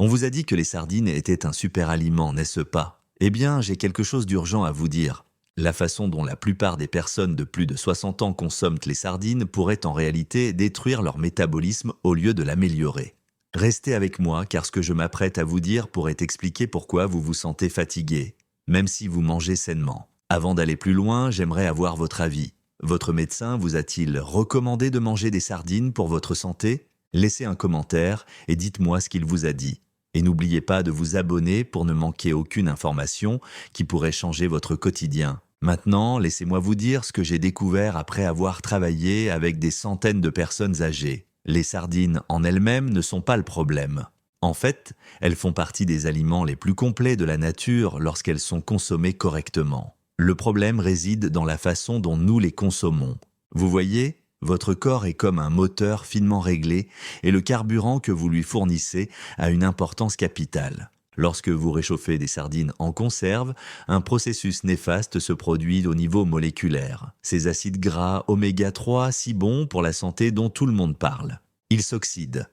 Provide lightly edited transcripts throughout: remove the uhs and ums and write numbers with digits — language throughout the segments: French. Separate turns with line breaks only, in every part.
On vous a dit que les sardines étaient un super aliment, n'est-ce pas? Eh bien, j'ai quelque chose d'urgent à vous dire. La façon dont la plupart des personnes de plus de 60 ans consomment les sardines pourrait en réalité détruire leur métabolisme au lieu de l'améliorer. Restez avec moi car ce que je m'apprête à vous dire pourrait expliquer pourquoi vous vous sentez fatigué, même si vous mangez sainement. Avant d'aller plus loin, j'aimerais avoir votre avis. Votre médecin vous a-t-il recommandé de manger des sardines pour votre santé? Laissez un commentaire et dites-moi ce qu'il vous a dit. Et n'oubliez pas de vous abonner pour ne manquer aucune information qui pourrait changer votre quotidien. Maintenant, laissez-moi vous dire ce que j'ai découvert après avoir travaillé avec des centaines de personnes âgées. Les sardines en elles-mêmes ne sont pas le problème. En fait, elles font partie des aliments les plus complets de la nature lorsqu'elles sont consommées correctement. Le problème réside dans la façon dont nous les consommons. Vous voyez, votre corps est comme un moteur finement réglé et le carburant que vous lui fournissez a une importance capitale. Lorsque vous réchauffez des sardines en conserve, un processus néfaste se produit au niveau moléculaire. Ces acides gras oméga 3 si bons pour la santé dont tout le monde parle. Ils s'oxydent.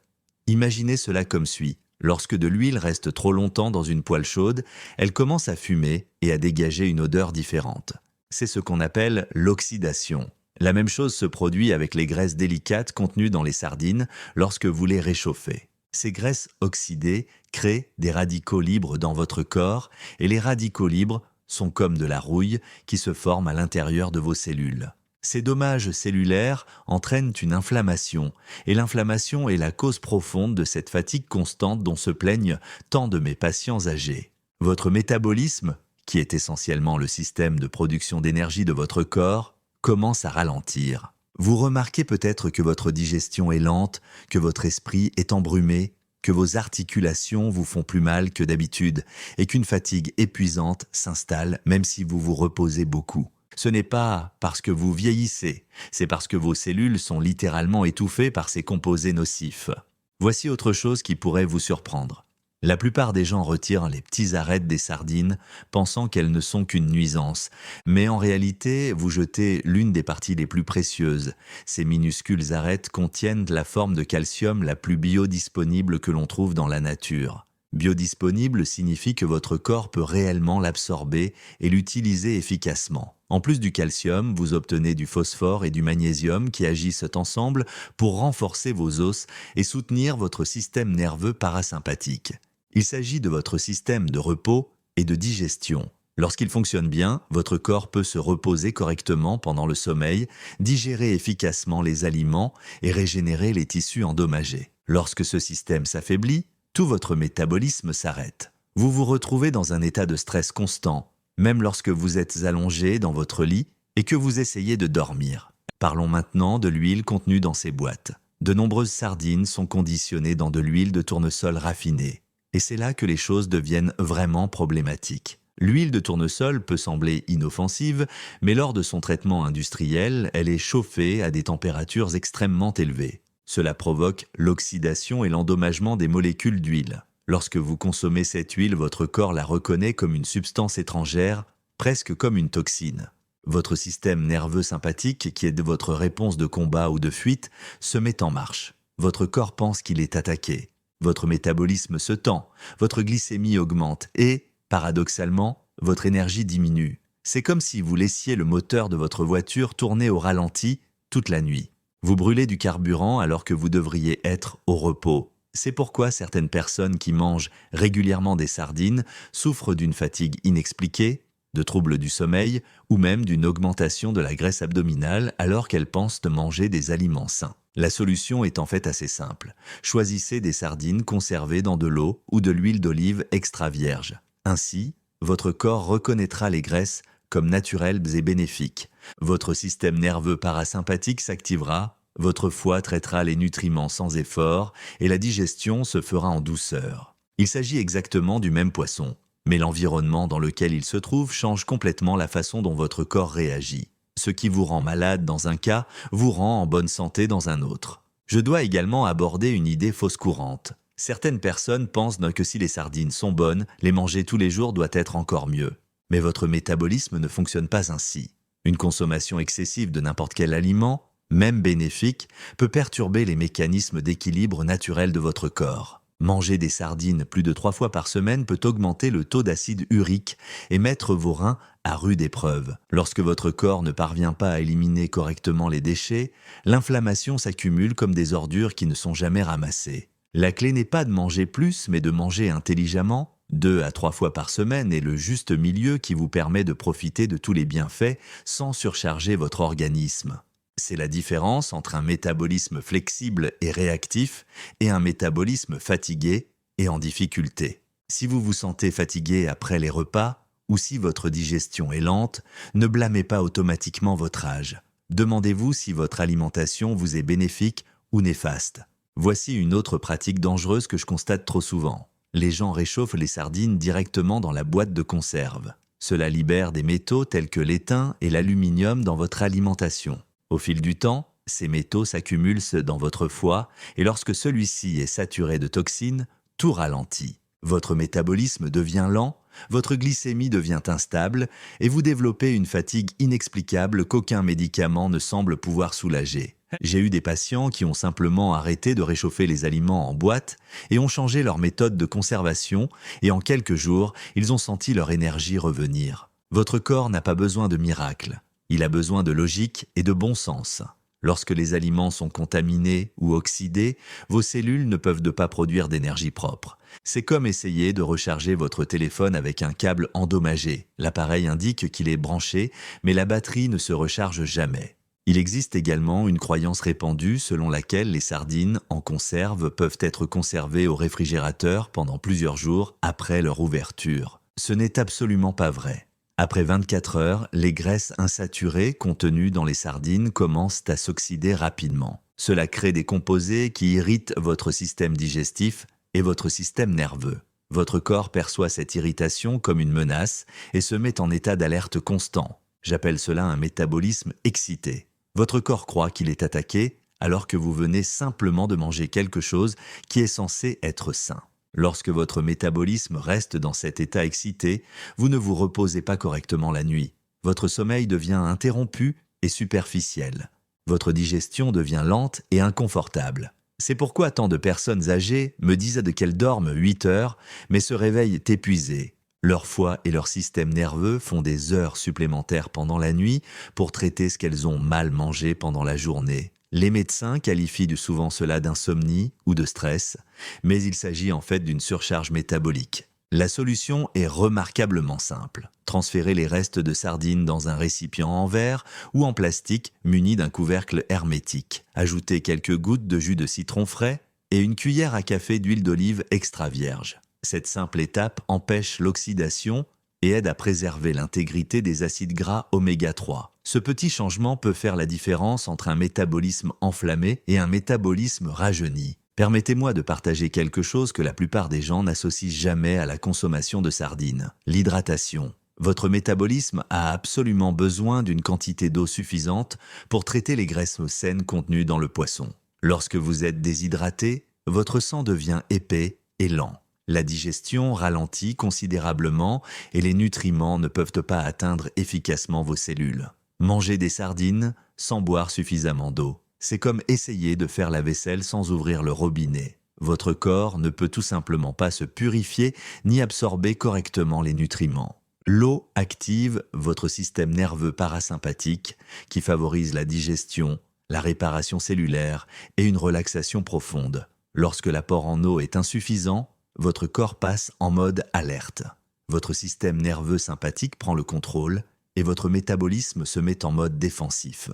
Imaginez cela comme suit. Lorsque de l'huile reste trop longtemps dans une poêle chaude, elle commence à fumer et à dégager une odeur différente. C'est ce qu'on appelle l'oxydation. La même chose se produit avec les graisses délicates contenues dans les sardines lorsque vous les réchauffez. Ces graisses oxydées créent des radicaux libres dans votre corps et les radicaux libres sont comme de la rouille qui se forme à l'intérieur de vos cellules. Ces dommages cellulaires entraînent une inflammation et l'inflammation est la cause profonde de cette fatigue constante dont se plaignent tant de mes patients âgés. Votre métabolisme, qui est essentiellement le système de production d'énergie de votre corps, commence à ralentir. Vous remarquez peut-être que votre digestion est lente, que votre esprit est embrumé, que vos articulations vous font plus mal que d'habitude et qu'une fatigue épuisante s'installe même si vous vous reposez beaucoup. Ce n'est pas parce que vous vieillissez, c'est parce que vos cellules sont littéralement étouffées par ces composés nocifs. Voici autre chose qui pourrait vous surprendre. La plupart des gens retirent les petits arêtes des sardines, pensant qu'elles ne sont qu'une nuisance. Mais en réalité, vous jetez l'une des parties les plus précieuses. Ces minuscules arêtes contiennent la forme de calcium la plus biodisponible que l'on trouve dans la nature. Biodisponible signifie que votre corps peut réellement l'absorber et l'utiliser efficacement. En plus du calcium, vous obtenez du phosphore et du magnésium qui agissent ensemble pour renforcer vos os et soutenir votre système nerveux parasympathique. Il s'agit de votre système de repos et de digestion. Lorsqu'il fonctionne bien, votre corps peut se reposer correctement pendant le sommeil, digérer efficacement les aliments et régénérer les tissus endommagés. Lorsque ce système s'affaiblit, tout votre métabolisme s'arrête. Vous vous retrouvez dans un état de stress constant, même lorsque vous êtes allongé dans votre lit et que vous essayez de dormir. Parlons maintenant de l'huile contenue dans ces boîtes. De nombreuses sardines sont conditionnées dans de l'huile de tournesol raffinée. Et c'est là que les choses deviennent vraiment problématiques. L'huile de tournesol peut sembler inoffensive, mais lors de son traitement industriel, elle est chauffée à des températures extrêmement élevées. Cela provoque l'oxydation et l'endommagement des molécules d'huile. Lorsque vous consommez cette huile, votre corps la reconnaît comme une substance étrangère, presque comme une toxine. Votre système nerveux sympathique, qui est de votre réponse de combat ou de fuite, se met en marche. Votre corps pense qu'il est attaqué. Votre métabolisme se tend, votre glycémie augmente et, paradoxalement, votre énergie diminue. C'est comme si vous laissiez le moteur de votre voiture tourner au ralenti toute la nuit. Vous brûlez du carburant alors que vous devriez être au repos. C'est pourquoi certaines personnes qui mangent régulièrement des sardines souffrent d'une fatigue inexpliquée, de troubles du sommeil ou même d'une augmentation de la graisse abdominale alors qu'elles pensent de manger des aliments sains. La solution est en fait assez simple. Choisissez des sardines conservées dans de l'eau ou de l'huile d'olive extra vierge. Ainsi, votre corps reconnaîtra les graisses comme naturelles et bénéfiques. Votre système nerveux parasympathique s'activera, votre foie traitera les nutriments sans effort et la digestion se fera en douceur. Il s'agit exactement du même poisson, mais l'environnement dans lequel il se trouve change complètement la façon dont votre corps réagit. Ce qui vous rend malade dans un cas vous rend en bonne santé dans un autre. Je dois également aborder une idée fausse courante. Certaines personnes pensent que si les sardines sont bonnes, les manger tous les jours doit être encore mieux. Mais votre métabolisme ne fonctionne pas ainsi. Une consommation excessive de n'importe quel aliment, même bénéfique, peut perturber les mécanismes d'équilibre naturel de votre corps. Manger des sardines plus de 3 fois par semaine peut augmenter le taux d'acide urique et mettre vos reins à rude épreuve. Lorsque votre corps ne parvient pas à éliminer correctement les déchets, l'inflammation s'accumule comme des ordures qui ne sont jamais ramassées. La clé n'est pas de manger plus, mais de manger intelligemment. 2 à 3 fois par semaine est le juste milieu qui vous permet de profiter de tous les bienfaits sans surcharger votre organisme. C'est la différence entre un métabolisme flexible et réactif et un métabolisme fatigué et en difficulté. Si vous vous sentez fatigué après les repas ou si votre digestion est lente, ne blâmez pas automatiquement votre âge. Demandez-vous si votre alimentation vous est bénéfique ou néfaste. Voici une autre pratique dangereuse que je constate trop souvent. Les gens réchauffent les sardines directement dans la boîte de conserve. Cela libère des métaux tels que l'étain et l'aluminium dans votre alimentation. Au fil du temps, ces métaux s'accumulent dans votre foie et lorsque celui-ci est saturé de toxines, tout ralentit. Votre métabolisme devient lent, votre glycémie devient instable et vous développez une fatigue inexplicable qu'aucun médicament ne semble pouvoir soulager. J'ai eu des patients qui ont simplement arrêté de réchauffer les aliments en boîte et ont changé leur méthode de conservation et en quelques jours, ils ont senti leur énergie revenir. Votre corps n'a pas besoin de miracles. Il a besoin de logique et de bon sens. Lorsque les aliments sont contaminés ou oxydés, vos cellules ne peuvent pas produire d'énergie propre. C'est comme essayer de recharger votre téléphone avec un câble endommagé. L'appareil indique qu'il est branché, mais la batterie ne se recharge jamais. Il existe également une croyance répandue selon laquelle les sardines en conserve peuvent être conservées au réfrigérateur pendant plusieurs jours après leur ouverture. Ce n'est absolument pas vrai. Après 24 heures, les graisses insaturées contenues dans les sardines commencent à s'oxyder rapidement. Cela crée des composés qui irritent votre système digestif et votre système nerveux. Votre corps perçoit cette irritation comme une menace et se met en état d'alerte constant. J'appelle cela un métabolisme excité. Votre corps croit qu'il est attaqué alors que vous venez simplement de manger quelque chose qui est censé être sain. Lorsque votre métabolisme reste dans cet état excité, vous ne vous reposez pas correctement la nuit. Votre sommeil devient interrompu et superficiel. Votre digestion devient lente et inconfortable. C'est pourquoi tant de personnes âgées me disent qu'elles dorment 8 heures, mais se réveillent épuisées. Leur foie et leur système nerveux font des heures supplémentaires pendant la nuit pour traiter ce qu'elles ont mal mangé pendant la journée. Les médecins qualifient souvent cela d'insomnie ou de stress, mais il s'agit en fait d'une surcharge métabolique. La solution est remarquablement simple. Transférez les restes de sardines dans un récipient en verre ou en plastique muni d'un couvercle hermétique. Ajoutez quelques gouttes de jus de citron frais et une cuillère à café d'huile d'olive extra vierge. Cette simple étape empêche l'oxydation et aide à préserver l'intégrité des acides gras oméga 3. Ce petit changement peut faire la différence entre un métabolisme enflammé et un métabolisme rajeuni. Permettez-moi de partager quelque chose que la plupart des gens n'associent jamais à la consommation de sardines. L'hydratation. Votre métabolisme a absolument besoin d'une quantité d'eau suffisante pour traiter les graisses saines contenues dans le poisson. Lorsque vous êtes déshydraté, votre sang devient épais et lent. La digestion ralentit considérablement et les nutriments ne peuvent pas atteindre efficacement vos cellules. Manger des sardines sans boire suffisamment d'eau. C'est comme essayer de faire la vaisselle sans ouvrir le robinet. Votre corps ne peut tout simplement pas se purifier ni absorber correctement les nutriments. L'eau active votre système nerveux parasympathique qui favorise la digestion, la réparation cellulaire et une relaxation profonde. Lorsque l'apport en eau est insuffisant, votre corps passe en mode alerte. Votre système nerveux sympathique prend le contrôle et votre métabolisme se met en mode défensif.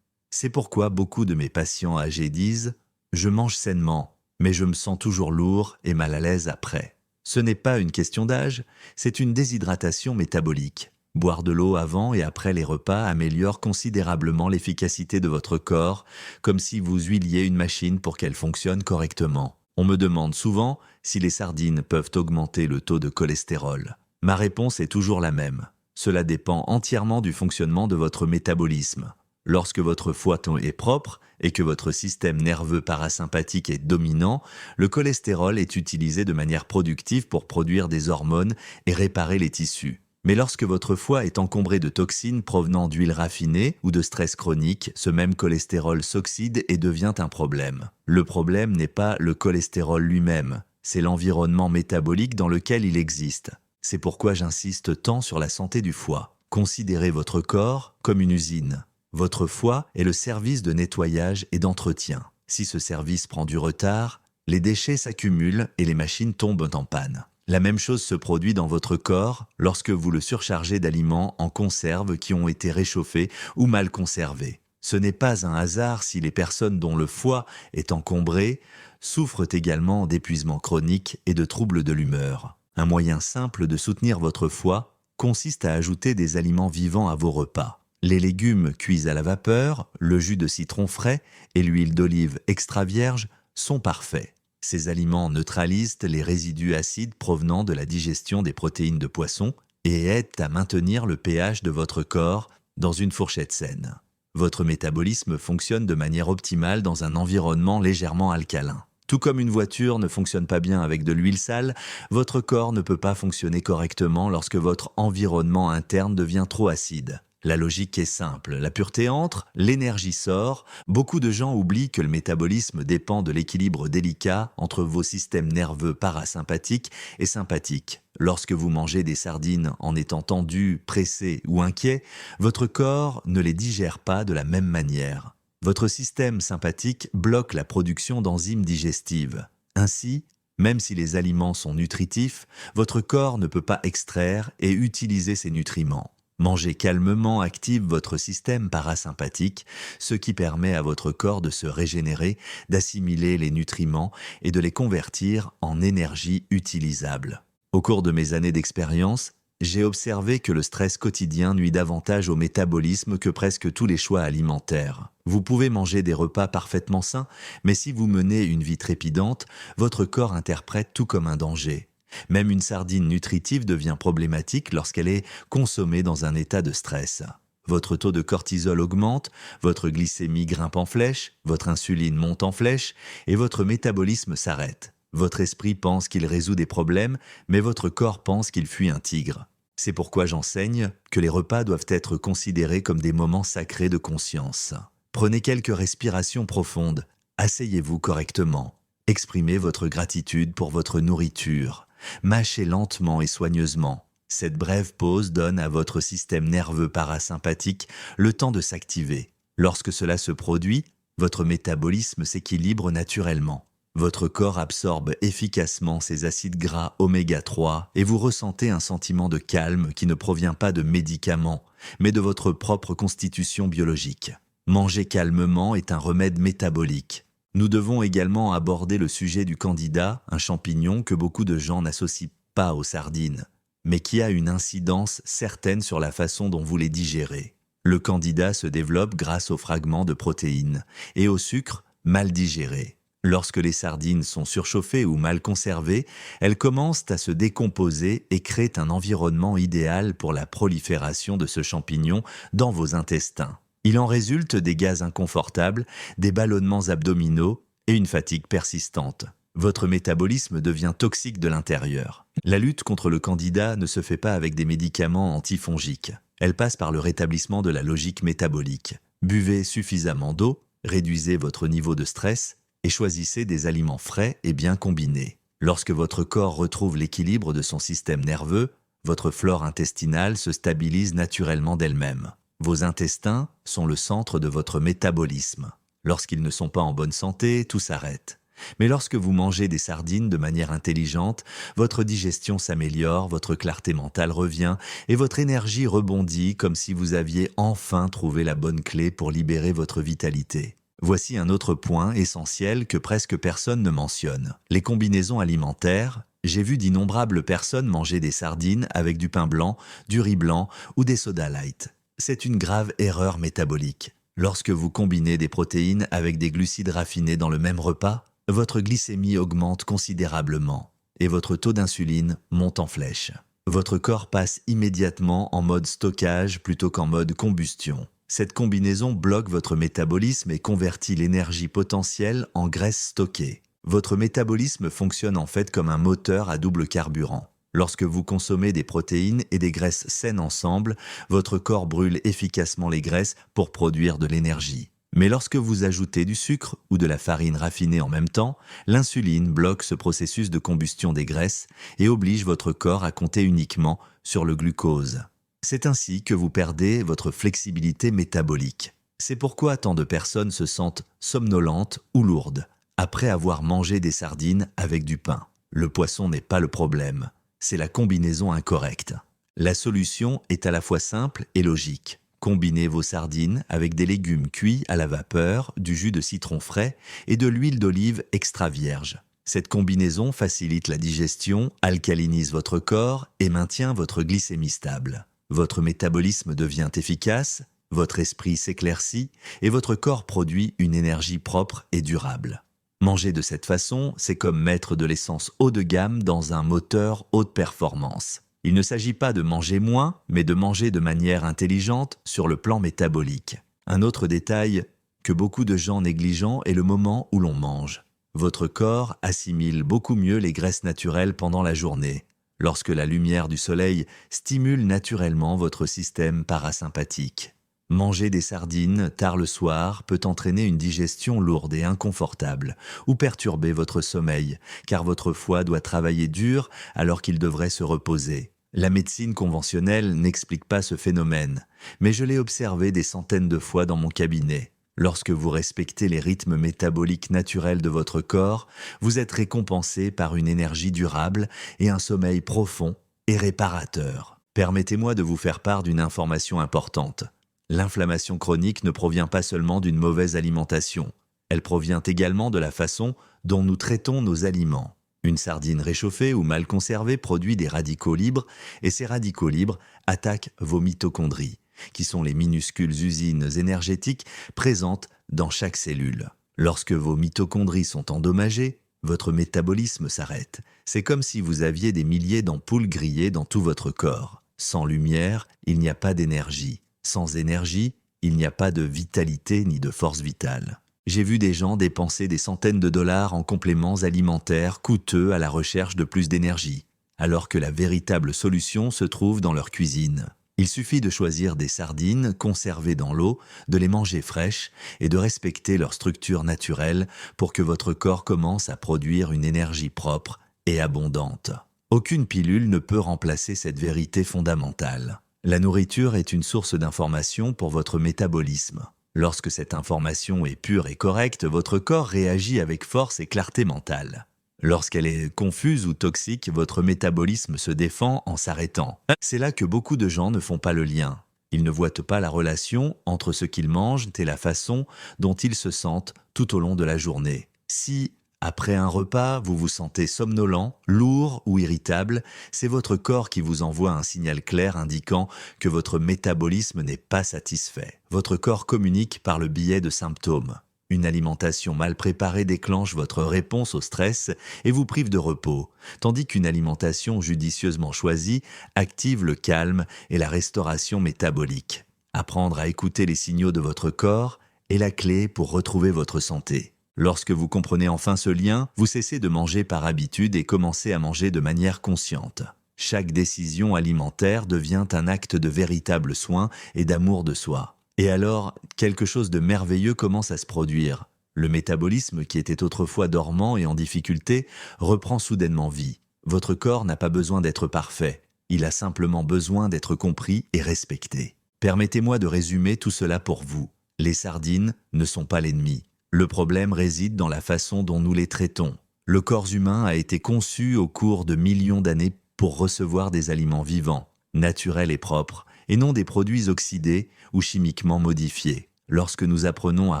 C'est pourquoi beaucoup de mes patients âgés disent « Je mange sainement, mais je me sens toujours lourd et mal à l'aise après ». Ce n'est pas une question d'âge, c'est une déshydratation métabolique. Boire de l'eau avant et après les repas améliore considérablement l'efficacité de votre corps, comme si vous huiliez une machine pour qu'elle fonctionne correctement. On me demande souvent si les sardines peuvent augmenter le taux de cholestérol. Ma réponse est toujours la même. Cela dépend entièrement du fonctionnement de votre métabolisme. Lorsque votre foie est propre et que votre système nerveux parasympathique est dominant, le cholestérol est utilisé de manière productive pour produire des hormones et réparer les tissus. Mais lorsque votre foie est encombré de toxines provenant d'huiles raffinées ou de stress chronique, ce même cholestérol s'oxyde et devient un problème. Le problème n'est pas le cholestérol lui-même, c'est l'environnement métabolique dans lequel il existe. C'est pourquoi j'insiste tant sur la santé du foie. Considérez votre corps comme une usine. Votre foie est le service de nettoyage et d'entretien. Si ce service prend du retard, les déchets s'accumulent et les machines tombent en panne. La même chose se produit dans votre corps lorsque vous le surchargez d'aliments en conserve qui ont été réchauffés ou mal conservés. Ce n'est pas un hasard si les personnes dont le foie est encombré souffrent également d'épuisement chronique et de troubles de l'humeur. Un moyen simple de soutenir votre foie consiste à ajouter des aliments vivants à vos repas. Les légumes cuits à la vapeur, le jus de citron frais et l'huile d'olive extra vierge sont parfaits. Ces aliments neutralisent les résidus acides provenant de la digestion des protéines de poisson et aident à maintenir le pH de votre corps dans une fourchette saine. Votre métabolisme fonctionne de manière optimale dans un environnement légèrement alcalin. Tout comme une voiture ne fonctionne pas bien avec de l'huile sale, votre corps ne peut pas fonctionner correctement lorsque votre environnement interne devient trop acide. La logique est simple, la pureté entre, l'énergie sort. Beaucoup de gens oublient que le métabolisme dépend de l'équilibre délicat entre vos systèmes nerveux parasympathiques et sympathiques. Lorsque vous mangez des sardines en étant tendu, pressé ou inquiet, votre corps ne les digère pas de la même manière. Votre système sympathique bloque la production d'enzymes digestives. Ainsi, même si les aliments sont nutritifs, votre corps ne peut pas extraire et utiliser ces nutriments. Manger calmement active votre système parasympathique, ce qui permet à votre corps de se régénérer, d'assimiler les nutriments et de les convertir en énergie utilisable. Au cours de mes années d'expérience, j'ai observé que le stress quotidien nuit davantage au métabolisme que presque tous les choix alimentaires. Vous pouvez manger des repas parfaitement sains, mais si vous menez une vie trépidante, votre corps interprète tout comme un danger. Même une sardine nutritive devient problématique lorsqu'elle est consommée dans un état de stress. Votre taux de cortisol augmente, votre glycémie grimpe en flèche, votre insuline monte en flèche et votre métabolisme s'arrête. Votre esprit pense qu'il résout des problèmes, mais votre corps pense qu'il fuit un tigre. C'est pourquoi j'enseigne que les repas doivent être considérés comme des moments sacrés de conscience. Prenez quelques respirations profondes, asseyez-vous correctement, exprimez votre gratitude pour votre nourriture. Mâchez lentement et soigneusement. Cette brève pause donne à votre système nerveux parasympathique le temps de s'activer. Lorsque cela se produit, votre métabolisme s'équilibre naturellement. Votre corps absorbe efficacement ces acides gras oméga 3 et vous ressentez un sentiment de calme qui ne provient pas de médicaments, mais de votre propre constitution biologique. Manger calmement est un remède métabolique. Nous devons également aborder le sujet du candida, un champignon que beaucoup de gens n'associent pas aux sardines, mais qui a une incidence certaine sur la façon dont vous les digérez. Le candida se développe grâce aux fragments de protéines et au sucre mal digéré. Lorsque les sardines sont surchauffées ou mal conservées, elles commencent à se décomposer et créent un environnement idéal pour la prolifération de ce champignon dans vos intestins. Il en résulte des gaz inconfortables, des ballonnements abdominaux et une fatigue persistante. Votre métabolisme devient toxique de l'intérieur. La lutte contre le candida ne se fait pas avec des médicaments antifongiques. Elle passe par le rétablissement de la logique métabolique. Buvez suffisamment d'eau, réduisez votre niveau de stress et choisissez des aliments frais et bien combinés. Lorsque votre corps retrouve l'équilibre de son système nerveux, votre flore intestinale se stabilise naturellement d'elle-même. Vos intestins sont le centre de votre métabolisme. Lorsqu'ils ne sont pas en bonne santé, tout s'arrête. Mais lorsque vous mangez des sardines de manière intelligente, votre digestion s'améliore, votre clarté mentale revient et votre énergie rebondit comme si vous aviez enfin trouvé la bonne clé pour libérer votre vitalité. Voici un autre point essentiel que presque personne ne mentionne. Les combinaisons alimentaires. J'ai vu d'innombrables personnes manger des sardines avec du pain blanc, du riz blanc ou des sodas light. C'est une grave erreur métabolique. Lorsque vous combinez des protéines avec des glucides raffinés dans le même repas, votre glycémie augmente considérablement et votre taux d'insuline monte en flèche. Votre corps passe immédiatement en mode stockage plutôt qu'en mode combustion. Cette combinaison bloque votre métabolisme et convertit l'énergie potentielle en graisse stockée. Votre métabolisme fonctionne en fait comme un moteur à double carburant. Lorsque vous consommez des protéines et des graisses saines ensemble, votre corps brûle efficacement les graisses pour produire de l'énergie. Mais lorsque vous ajoutez du sucre ou de la farine raffinée en même temps, l'insuline bloque ce processus de combustion des graisses et oblige votre corps à compter uniquement sur le glucose. C'est ainsi que vous perdez votre flexibilité métabolique. C'est pourquoi tant de personnes se sentent somnolentes ou lourdes après avoir mangé des sardines avec du pain. Le poisson n'est pas le problème, c'est la combinaison incorrecte. La solution est à la fois simple et logique. Combinez vos sardines avec des légumes cuits à la vapeur, du jus de citron frais et de l'huile d'olive extra vierge. Cette combinaison facilite la digestion, alcalinise votre corps et maintient votre glycémie stable. Votre métabolisme devient efficace, votre esprit s'éclaircit et votre corps produit une énergie propre et durable. Manger de cette façon, c'est comme mettre de l'essence haut de gamme dans un moteur haute performance. Il ne s'agit pas de manger moins, mais de manger de manière intelligente sur le plan métabolique. Un autre détail que beaucoup de gens négligent est le moment où l'on mange. Votre corps assimile beaucoup mieux les graisses naturelles pendant la journée, lorsque la lumière du soleil stimule naturellement votre système parasympathique. Manger des sardines tard le soir peut entraîner une digestion lourde et inconfortable ou perturber votre sommeil, car votre foie doit travailler dur alors qu'il devrait se reposer. La médecine conventionnelle n'explique pas ce phénomène, mais je l'ai observé des centaines de fois dans mon cabinet. Lorsque vous respectez les rythmes métaboliques naturels de votre corps, vous êtes récompensé par une énergie durable et un sommeil profond et réparateur. Permettez-moi de vous faire part d'une information importante. L'inflammation chronique ne provient pas seulement d'une mauvaise alimentation, elle provient également de la façon dont nous traitons nos aliments. Une sardine réchauffée ou mal conservée produit des radicaux libres et ces radicaux libres attaquent vos mitochondries, qui sont les minuscules usines énergétiques présentes dans chaque cellule. Lorsque vos mitochondries sont endommagées, votre métabolisme s'arrête. C'est comme si vous aviez des milliers d'ampoules grillées dans tout votre corps. Sans lumière, il n'y a pas d'énergie. Sans énergie, il n'y a pas de vitalité ni de force vitale. J'ai vu des gens dépenser des centaines de dollars en compléments alimentaires coûteux à la recherche de plus d'énergie, alors que la véritable solution se trouve dans leur cuisine. Il suffit de choisir des sardines conservées dans l'eau, de les manger fraîches et de respecter leur structure naturelle pour que votre corps commence à produire une énergie propre et abondante. Aucune pilule ne peut remplacer cette vérité fondamentale. La nourriture est une source d'information pour votre métabolisme. Lorsque cette information est pure et correcte, votre corps réagit avec force et clarté mentale. Lorsqu'elle est confuse ou toxique, votre métabolisme se défend en s'arrêtant. C'est là que beaucoup de gens ne font pas le lien. Ils ne voient pas la relation entre ce qu'ils mangent et la façon dont ils se sentent tout au long de la journée. Si, après un repas, vous vous sentez somnolent, lourd ou irritable, c'est votre corps qui vous envoie un signal clair indiquant que votre métabolisme n'est pas satisfait. Votre corps communique par le biais de symptômes. Une alimentation mal préparée déclenche votre réponse au stress et vous prive de repos, tandis qu'une alimentation judicieusement choisie active le calme et la restauration métabolique. Apprendre à écouter les signaux de votre corps est la clé pour retrouver votre santé. Lorsque vous comprenez enfin ce lien, vous cessez de manger par habitude et commencez à manger de manière consciente. Chaque décision alimentaire devient un acte de véritable soin et d'amour de soi. Et alors, quelque chose de merveilleux commence à se produire. Le métabolisme, qui était autrefois dormant et en difficulté, reprend soudainement vie. Votre corps n'a pas besoin d'être parfait. Il a simplement besoin d'être compris et respecté. Permettez-moi de résumer tout cela pour vous. Les sardines ne sont pas l'ennemi. Le problème réside dans la façon dont nous les traitons. Le corps humain a été conçu au cours de millions d'années pour recevoir des aliments vivants, naturels et propres, et non des produits oxydés ou chimiquement modifiés. Lorsque nous apprenons à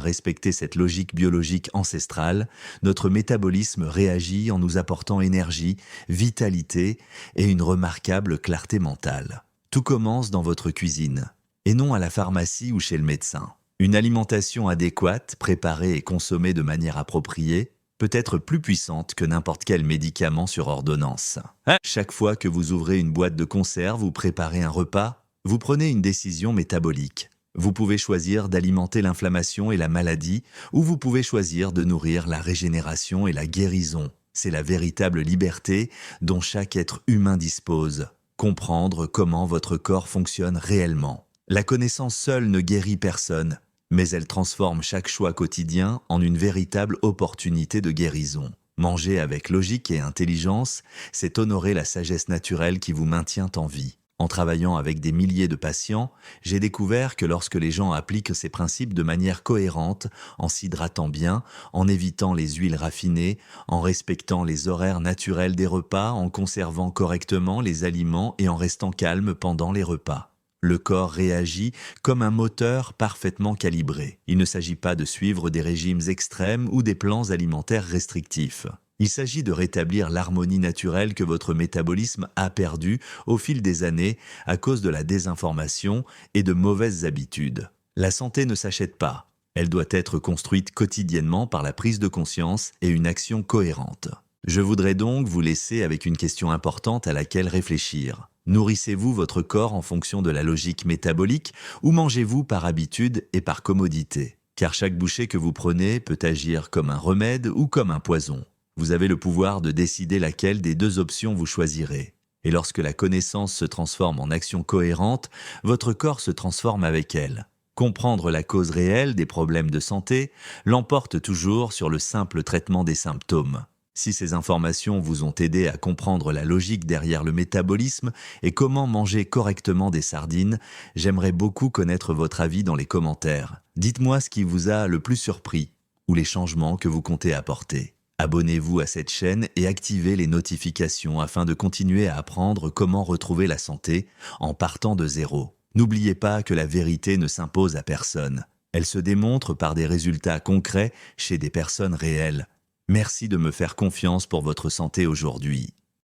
respecter cette logique biologique ancestrale, notre métabolisme réagit en nous apportant énergie, vitalité et une remarquable clarté mentale. Tout commence dans votre cuisine, et non à la pharmacie ou chez le médecin. Une alimentation adéquate, préparée et consommée de manière appropriée, peut être plus puissante que n'importe quel médicament sur ordonnance. Chaque fois que vous ouvrez une boîte de conserve ou préparez un repas, vous prenez une décision métabolique. Vous pouvez choisir d'alimenter l'inflammation et la maladie, ou vous pouvez choisir de nourrir la régénération et la guérison. C'est la véritable liberté dont chaque être humain dispose. Comprendre comment votre corps fonctionne réellement. La connaissance seule ne guérit personne, mais elles transforment chaque choix quotidien en une véritable opportunité de guérison. Manger avec logique et intelligence, c'est honorer la sagesse naturelle qui vous maintient en vie. En travaillant avec des milliers de patients, j'ai découvert que lorsque les gens appliquent ces principes de manière cohérente, en s'hydratant bien, en évitant les huiles raffinées, en respectant les horaires naturels des repas, en conservant correctement les aliments et en restant calme pendant les repas, le corps réagit comme un moteur parfaitement calibré. Il ne s'agit pas de suivre des régimes extrêmes ou des plans alimentaires restrictifs. Il s'agit de rétablir l'harmonie naturelle que votre métabolisme a perdue au fil des années à cause de la désinformation et de mauvaises habitudes. La santé ne s'achète pas. Elle doit être construite quotidiennement par la prise de conscience et une action cohérente. Je voudrais donc vous laisser avec une question importante à laquelle réfléchir. Nourrissez-vous votre corps en fonction de la logique métabolique ou mangez-vous par habitude et par commodité? Car chaque bouchée que vous prenez peut agir comme un remède ou comme un poison. Vous avez le pouvoir de décider laquelle des deux options vous choisirez. Et lorsque la connaissance se transforme en action cohérente, votre corps se transforme avec elle. Comprendre la cause réelle des problèmes de santé l'emporte toujours sur le simple traitement des symptômes. Si ces informations vous ont aidé à comprendre la logique derrière le métabolisme et comment manger correctement des sardines, j'aimerais beaucoup connaître votre avis dans les commentaires. Dites-moi ce qui vous a le plus surpris ou les changements que vous comptez apporter. Abonnez-vous à cette chaîne et activez les notifications afin de continuer à apprendre comment retrouver la santé en partant de zéro. N'oubliez pas que la vérité ne s'impose à personne. Elle se démontre par des résultats concrets chez des personnes réelles. Merci de me faire confiance pour votre santé aujourd'hui.